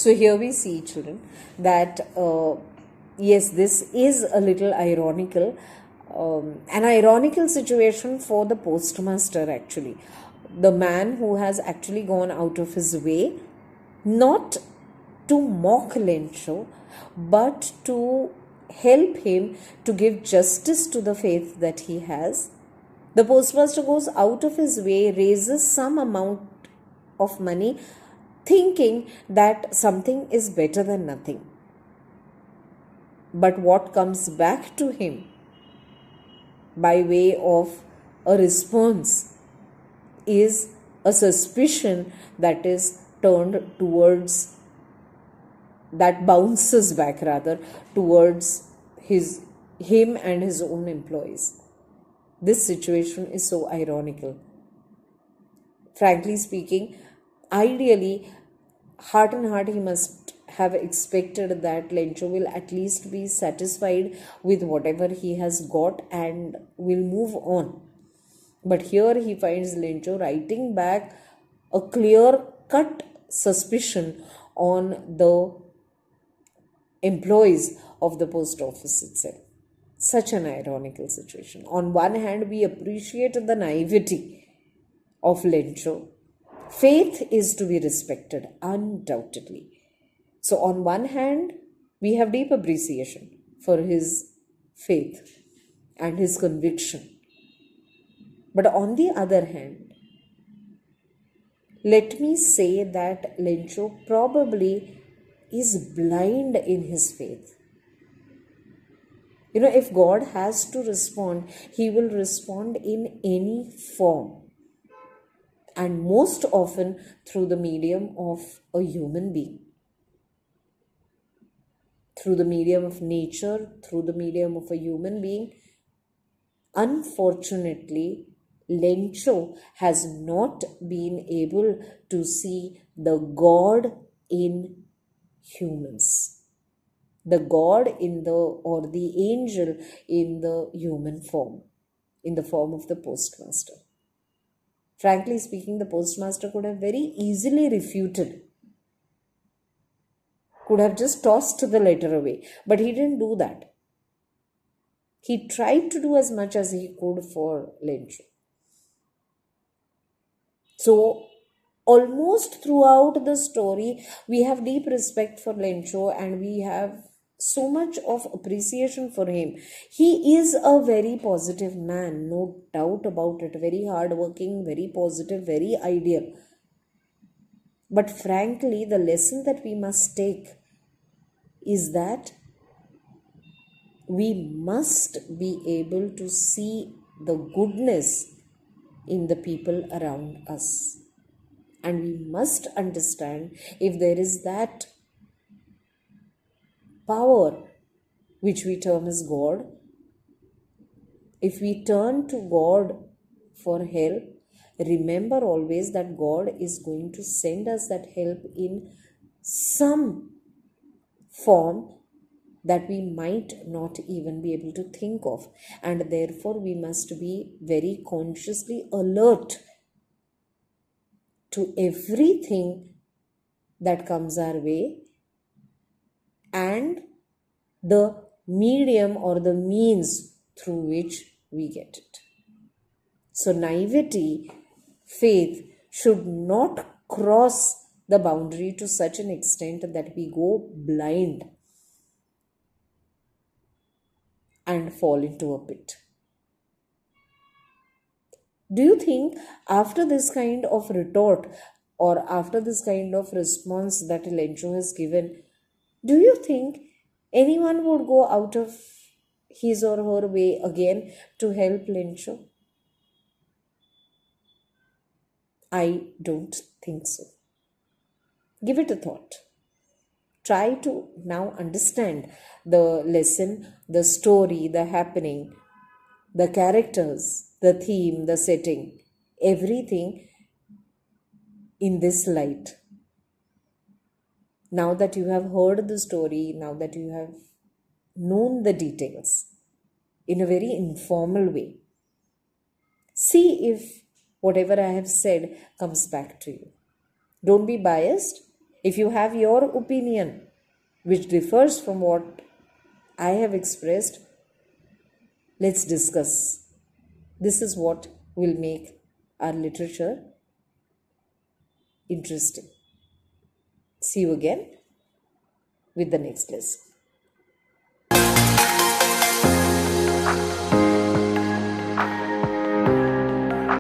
So here we see, children, that yes, this is a little ironical, an ironical situation for the postmaster actually. The man who has actually gone out of his way not to mock Lencho, but to help him to give justice to the faith that he has. The postmaster goes out of his way, raises some amount of money, thinking that something is better than nothing. But what comes back to him by way of a response is a suspicion that is turned towards, that bounces back rather towards him and his own employees. This situation is so ironical. Frankly speaking, ideally, heart and heart, he must have expected that Lencho will at least be satisfied with whatever he has got and will move on. But here he finds Lencho writing back a clear-cut suspicion on the employees of the post office itself. Such an ironical situation. On one hand, we appreciate the naivety of Lencho. Faith is to be respected, undoubtedly. So on one hand, we have deep appreciation for his faith and his conviction. But on the other hand, let me say that Lencho probably is blind in his faith. If God has to respond, he will respond in any form, and most often through the medium of a human being, through the medium of nature, through the medium of a human being. Unfortunately, Lencho has not been able to see the God in humans, the God or the angel in the human form, in the form of the postmaster. Frankly speaking, the postmaster could have very easily refuted, could have just tossed the letter away, but he didn't do that. He tried to do as much as he could for Lencho. So, almost throughout the story, we have deep respect for Lencho and we have so much of appreciation for him. He is a very positive man, no doubt about it. Very hardworking, very positive, very ideal. But frankly, the lesson that we must take is that we must be able to see the goodness in the people around us. And we must understand, if there is that power which we term as God, if we turn to God for help, remember always that God is going to send us that help in some form that we might not even be able to think of. And therefore, we must be very consciously alert to everything that comes our way and the medium or the means through which we get it. So naivety, faith should not cross the boundary to such an extent that we go blind and fall into a pit. Do you think after this kind of retort or after this kind of response that Lencho has given, do you think anyone would go out of his or her way again to help Lencho? I don't think so. Give it a thought. Try to now understand the lesson, the story, the happening, the characters, the theme, the setting, everything in this light. Now that you have heard the story, now that you have known the details in a very informal way, see if whatever I have said comes back to you. Don't be biased. If you have your opinion which differs from what I have expressed, let's discuss. This is what will make our literature interesting. See you again with the next lesson.